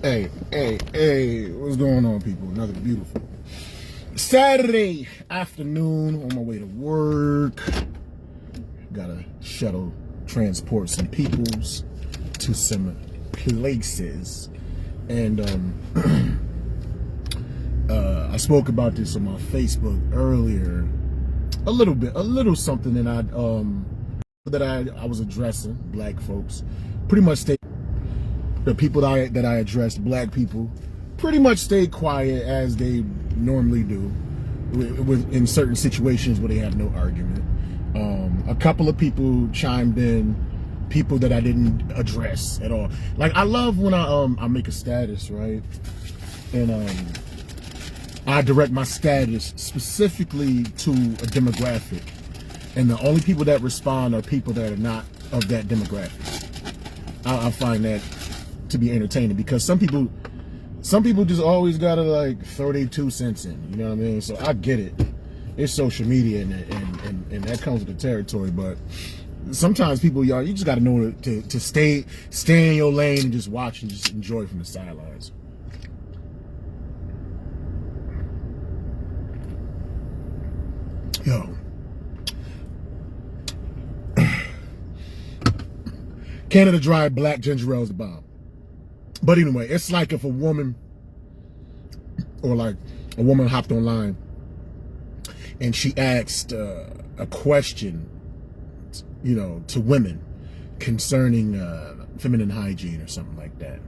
Hey, what's going on, people? Another beautiful Saturday afternoon on my way to work. Gotta shuttle transport some peoples to some places. And I spoke about this on my Facebook earlier. A little something that I was addressing black folks. Pretty much the people that I addressed, black people, pretty much stayed quiet as they normally do in certain situations where they have no argument. A couple of people chimed in, people that I didn't address at all. Like, I love when I make a status, right? And I direct my status specifically to a demographic. And the only people that respond are people that are not of that demographic. I find that to be entertaining, because some people just always gotta like throw their 2 cents in, you know what I mean? So I get it. It's social media and that comes with the territory, but sometimes people, y'all, you just gotta know to stay in your lane and just watch and just enjoy from the sidelines. Yo. Canada Dry black ginger ale is the bomb. But anyway, it's like if a woman hopped online and she asked a question, you know, to women concerning feminine hygiene or something like that.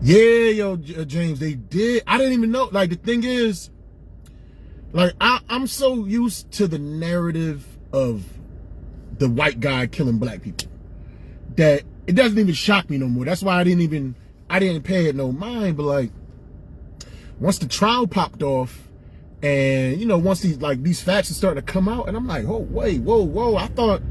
Yeah, yo, James, they did. I didn't even know. Like, the thing is, like, I'm so used to the narrative of the white guy killing black people that it doesn't even shock me no more. That's why I didn't pay it no mind. But like, once the trial popped off, and you know, once these facts are starting to come out, and I'm like, oh wait, whoa, I thought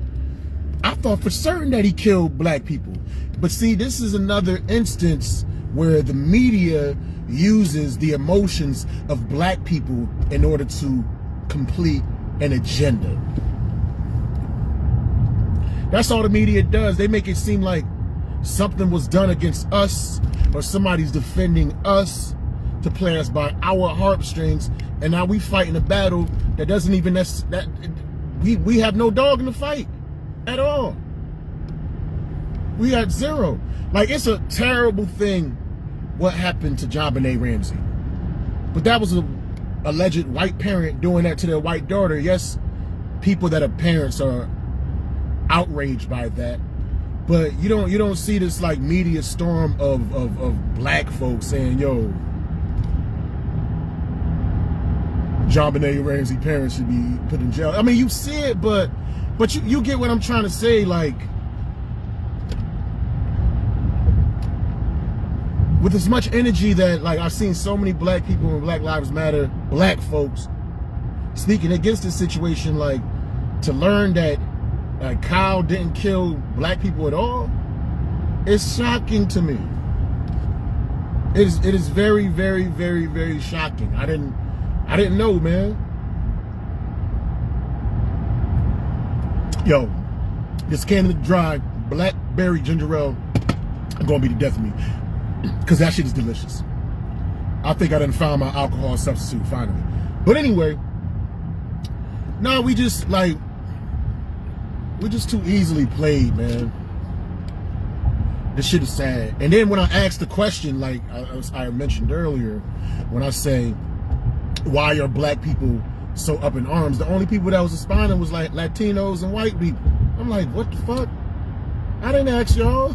for certain that he killed black people. But see, this is another instance where the media uses the emotions of black people in order to complete an agenda. That's all the media does. They make it seem like something was done against us, or somebody's defending us to play us by our heartstrings, and now we fighting a battle that doesn't even we have no dog in the fight at all. We had zero. Like, it's a terrible thing what happened to JonBenet Ramsey, but that was a alleged white parent doing that to their white daughter. Yes, people that are parents are outraged by that, but you don't see this like media storm of black folks saying, yo, JonBenet Ramsey parents should be put in jail. I mean, you see it, but you get what I'm trying to say. Like, with as much energy that, like, I've seen so many black people in Black Lives Matter, black folks speaking against this situation, like, to learn that Kyle didn't kill black people at all, it's shocking to me. It is very, very, very, very shocking. I didn't know, man. Yo, this Canada Dry blackberry ginger ale gonna be the death of me, because that shit is delicious. I think I done found my alcohol substitute finally. But anyway, no, we just too easily played, man. This shit is sad. And then when I asked the question, like I mentioned earlier, when I say, why are black people so up in arms? The only people that was responding was like Latinos and white people. I'm like, what the fuck? I didn't ask y'all.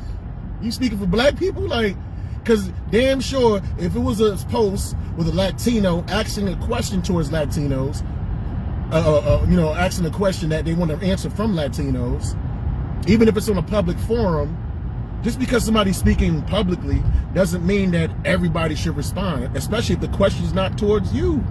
You speaking for black people? Like, because damn sure if it was a post with a Latino asking a question towards Latinos, you know, asking a question that they want to answer from Latinos, even if it's on a public forum, just because somebody's speaking publicly doesn't mean that everybody should respond, especially if the question is not towards you.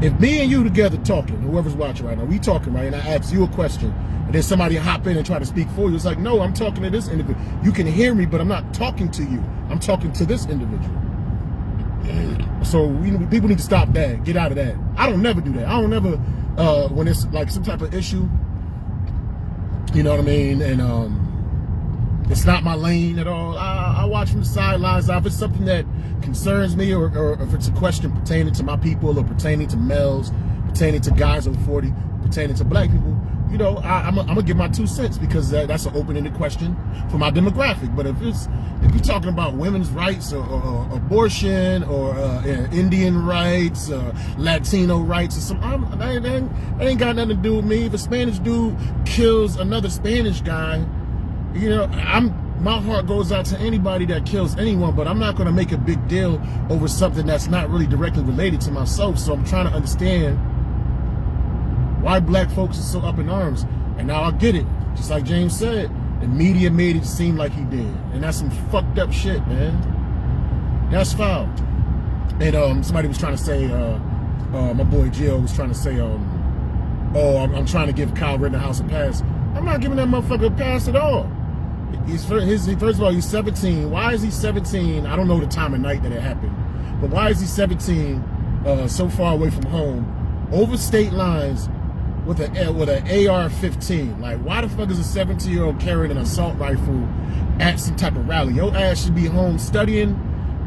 If me and you together talking, whoever's watching right now, we talking, right, and I ask you a question, and then somebody hop in and try to speak for you, it's like, no, I'm talking to this individual. You can hear me, but I'm not talking to you. I'm talking to this individual. So people need to stop that. Get out of that. I don't never do that. I don't never, when it's like some type of issue, you know what I mean? And It's not my lane at all. I watch from the sidelines. If it's something that concerns me, or if it's a question pertaining to my people, or pertaining to males, pertaining to guys over 40, pertaining to black people, you know, I'm gonna give my 2 cents, because that's an open-ended question for my demographic. But if you're talking about women's rights, or abortion, or Indian rights, Latino rights, or something, that ain't got nothing to do with me. If a Spanish dude kills another Spanish guy, you know, my heart goes out to anybody that kills anyone, but I'm not going to make a big deal over something that's not really directly related to myself. So I'm trying to understand why black folks are so up in arms. And now I get it. Just like James said, the media made it seem like he did. And that's some fucked up shit, man. That's foul. And somebody was trying to say, my boy Gio was trying to say, oh, I'm trying to give Kyle Rittenhouse a pass. I'm not giving that motherfucker a pass at all. First of all, he's 17. Why is he 17? I don't know the time of night that it happened, but why is he 17, so far away from home, over state lines, with an AR-15? Like, why the fuck is a 17-year-old carrying an assault rifle at some type of rally? Your ass should be home studying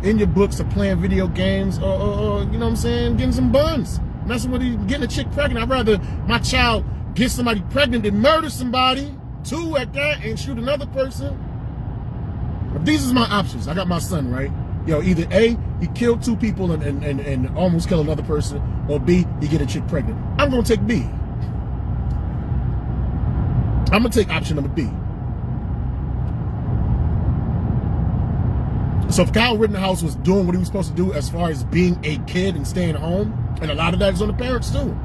in your books, or playing video games, or you know what I'm saying, getting some buns, messing with you, getting a chick pregnant. I'd rather my child get somebody pregnant than murder somebody, 2 at that, and shoot another person. But these are my options. I got my son, right? Yo, either A, he killed 2 people and almost killed another person, or B, he get a chick pregnant. I'm gonna take B. I'm gonna take option number B. So if Kyle Rittenhouse was doing what he was supposed to do as far as being a kid and staying home, and a lot of that is on the parents too.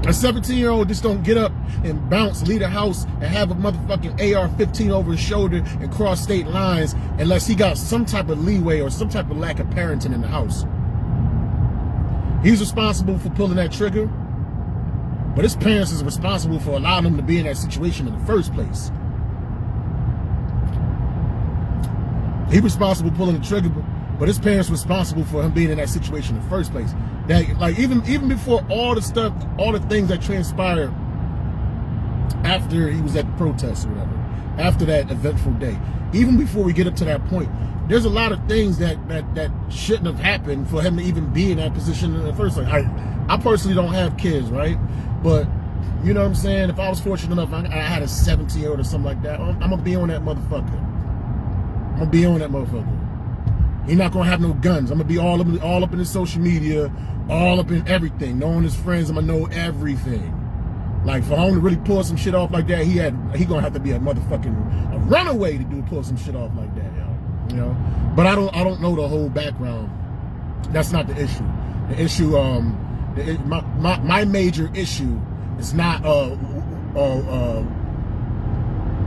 A 17-year-old just don't get up and bounce, leave the house, and have a motherfucking AR-15 over his shoulder and cross state lines unless he got some type of leeway or some type of lack of parenting in the house. He's responsible for pulling that trigger, but his parents is responsible for allowing him to be in that situation in the first place. He's responsible for pulling the trigger, but his parents responsible for him being in that situation in the first place. That, like, even before all the stuff, all the things that transpired after he was at the protest or whatever, after that eventful day, even before we get up to that point, there's a lot of things that shouldn't have happened for him to even be in that position in the first place. I personally don't have kids, right? But you know what I'm saying? If I was fortunate enough, I had a 17-year-old or something like that, I'm gonna be on that motherfucker. I'm gonna be on that motherfucker. He's not gonna have no guns. I'm gonna be all up in his social media, all up in everything. Knowing his friends, I'm gonna know everything. Like, for him to really pull some shit off like that, he gonna have to be a runaway to pull some shit off like that, yo. You know? But I don't know the whole background. That's not the issue. The issue, my major issue is not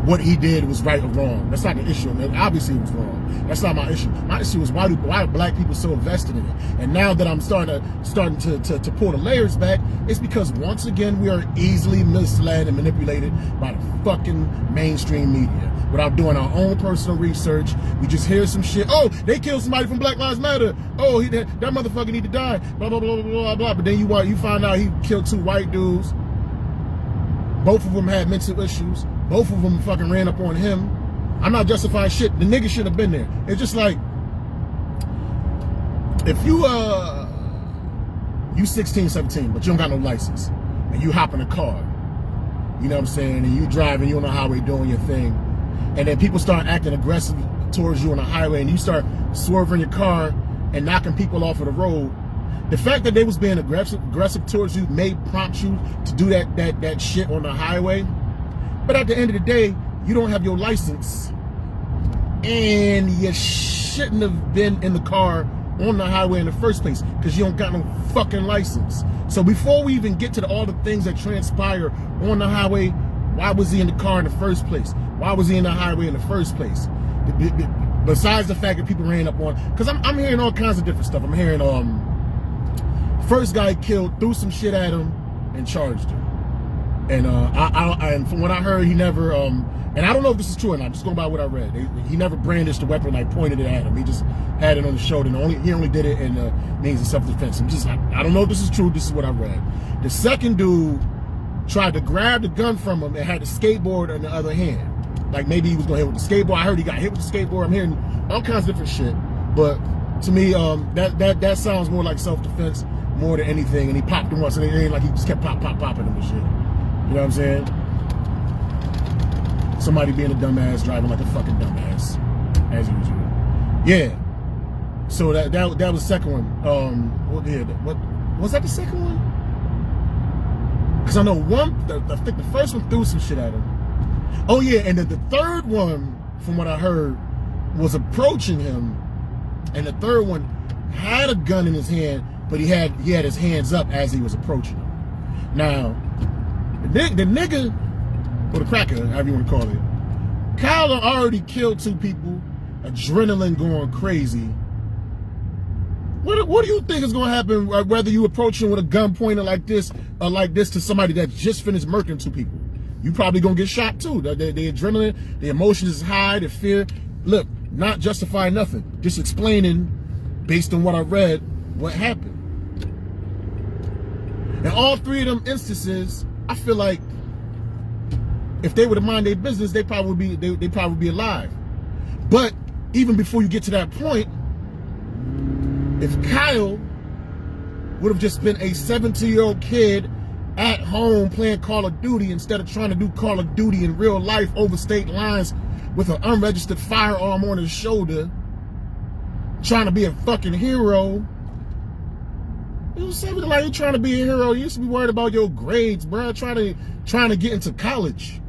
what he did was right or wrong. That's not the issue. I mean, obviously it was wrong. That's not my issue. My issue is why are black people so invested in it? And now that I'm starting to pull the layers back, it's because once again we are easily misled and manipulated by the fucking mainstream media. Without doing our own personal research, we just hear some shit. Oh, they killed somebody from Black Lives Matter. Oh, that motherfucker need to die. Blah blah blah blah blah blah. But then you find out he killed 2 white dudes. Both of them had mental issues. Both of them fucking ran up on him. I'm not justifying shit. The nigga shouldn't have been there. It's just like, if you 16, 17, but you don't got no license, and you hop in a car, you know what I'm saying, and you driving, you on the highway doing your thing, and then people start acting aggressive towards you on the highway, and you start swerving your car and knocking people off of the road, the fact that they was being aggressive towards you may prompt you to do that shit on the highway. But at the end of the day, you don't have your license, and you shouldn't have been in the car on the highway in the first place because you don't got no fucking license. So before we even get to all the things that transpire on the highway, why was he in the car in the first place? Why was he in the highway in the first place? Besides the fact that people ran up on, because I'm hearing all kinds of different stuff. I'm hearing first guy killed, threw some shit at him, and charged him. And and from what I heard, he never and I don't know if this is true or not. I'm just going by what I read. He never brandished the weapon, like pointed it at him. He just had it on the shoulder, and he only did it in means of self-defense. I don't know if this is true. This is what I read. The second dude tried to grab the gun from him and had the skateboard in the other hand. like maybe he was gonna hit with the skateboard. I heard he got hit with the skateboard. I'm hearing all kinds of different shit. But to me, that sounds more like self-defense more than anything. And he popped him once, and it ain't like he just kept popping him and shit. You know what I'm saying? Somebody being a dumbass, driving like a fucking dumbass, as usual. Yeah. So that was the second one. What was that? The second one? Because I know I think the first one threw some shit at him. Oh yeah, and the third one, from what I heard, was approaching him, and the third one had a gun in his hand, but he had his hands up as he was approaching him. Now, the nigga, or the cracker, however you want to call it, Kyle already killed 2 people, adrenaline going crazy. What do you think is going to happen whether you approach him with a gun pointed like this to somebody that just finished murking 2 people? You probably going to get shot too. The adrenaline, the emotion is high, the fear. Look, not justifying nothing. Just explaining, based on what I read, what happened. In all 3 of them instances, I feel like if they would have minded their business, they probably be alive. But even before you get to that point, if Kyle would have just been a 17-year-old kid at home playing Call of Duty instead of trying to do Call of Duty in real life over state lines with an unregistered firearm on his shoulder, trying to be a fucking hero. It was something like you trying to be a hero. You used to be worried about your grades, bro. Trying to get into college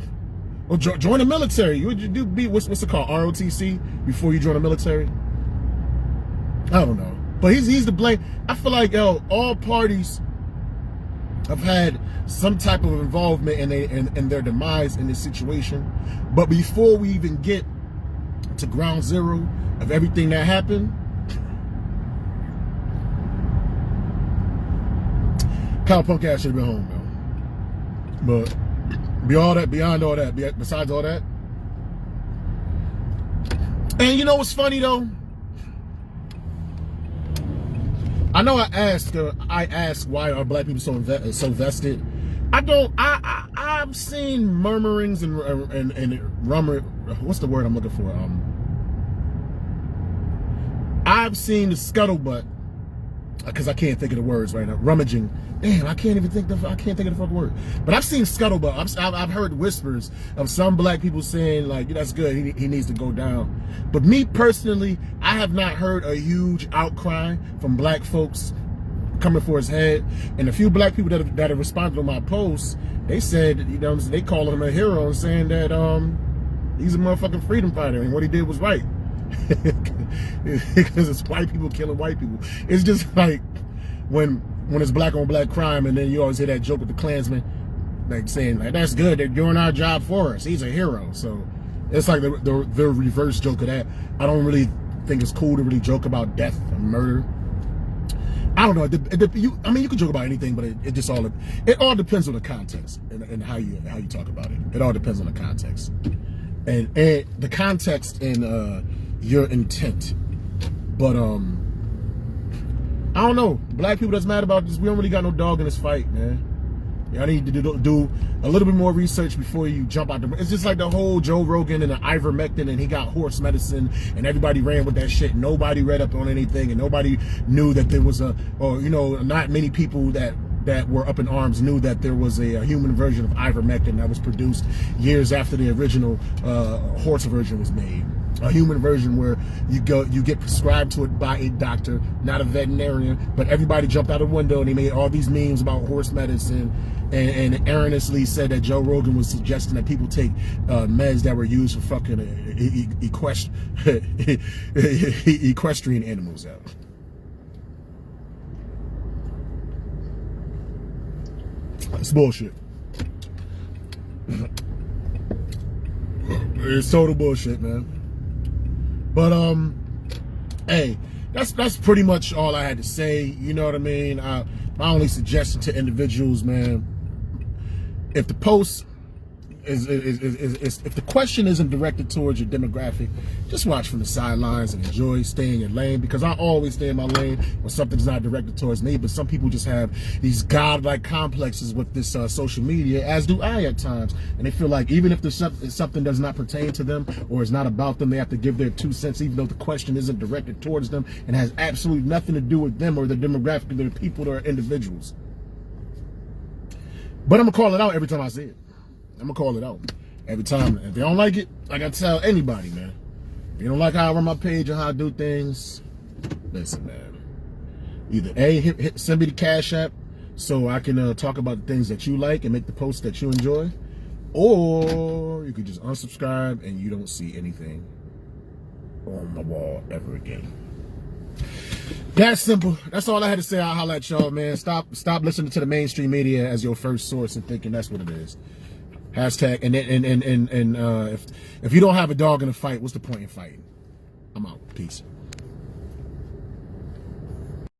or join the military. Would you what's it called, ROTC, before you join the military? I don't know. But he's to blame. I feel like all parties have had some type of involvement in their demise in this situation. But before we even get to ground zero of everything that happened, Kyle punk ass should have been home, though. But beyond all that, besides all that, and you know what's funny though? I know I asked why are black people so vested. I've seen murmurings and what's the word I'm looking for? I've seen the scuttlebutt, because I can't think of the words right now. Rummaging. Damn, I can't think of the fucking word. But I've seen scuttlebutt. I've heard whispers of some black people saying like, that's good, he needs to go down. But me personally, I have not heard a huge outcry from black folks coming for his head. And a few black people that have responded to my posts, they said, you know, they call him a hero and saying that he's a motherfucking freedom fighter and what he did was right. Because it's white people killing white people. It's just like when it's black on black crime, and then you always hear that joke with the Klansmen, like saying like, that's good, they're doing our job for us, he's a hero. So it's like the reverse joke of that. I don't really think it's cool to really joke about death and murder. I don't know. You can joke about anything, but it all depends on the context and how you talk about it. It all depends on the context and the context and your intent. But I don't know. Black people that's mad about this, we don't really got no dog in this fight, man. Y'all need to do a little bit more research before you jump out. It's just like the whole Joe Rogan and the ivermectin, and he got horse medicine, and everybody ran with that shit. Nobody read up on anything, and nobody knew that there was not many people that were up in arms knew that there was a human version of ivermectin that was produced years after the original horse version was made. A human version where you get prescribed to it by a doctor, not a veterinarian, but everybody jumped out the window and they made all these memes about horse medicine and erroneously said that Joe Rogan was suggesting that people take meds that were used for fucking equestrian animals out. It's bullshit. It's total bullshit, man. But hey, that's pretty much all I had to say. You know what I mean? My only suggestion to individuals, man, if the post if the question isn't directed towards your demographic, just watch from the sidelines and enjoy, stay in your lane, because I always stay in my lane when something's not directed towards me. But some people just have these godlike complexes with this social media, as do I at times, and they feel like even if there's something does not pertain to them or is not about them, they have to give their 2 cents, even though the question isn't directed towards them and has absolutely nothing to do with them or the demographic of their people or individuals. But I'm gonna call it out every time I see it. I'm gonna call it out every time. If they don't like it, like I tell anybody, man. If you don't like how I run my page and how I do things, listen, man. Either A, send me the Cash App so I can talk about the things that you like and make the posts that you enjoy, or you could just unsubscribe and you don't see anything on my wall ever again. That's simple. That's all I had to say. I'll holler at y'all, man. Stop listening to the mainstream media as your first source and thinking that's what it is. Hashtag and if you don't have a dog in a fight, what's the point in fighting? I'm out. Peace.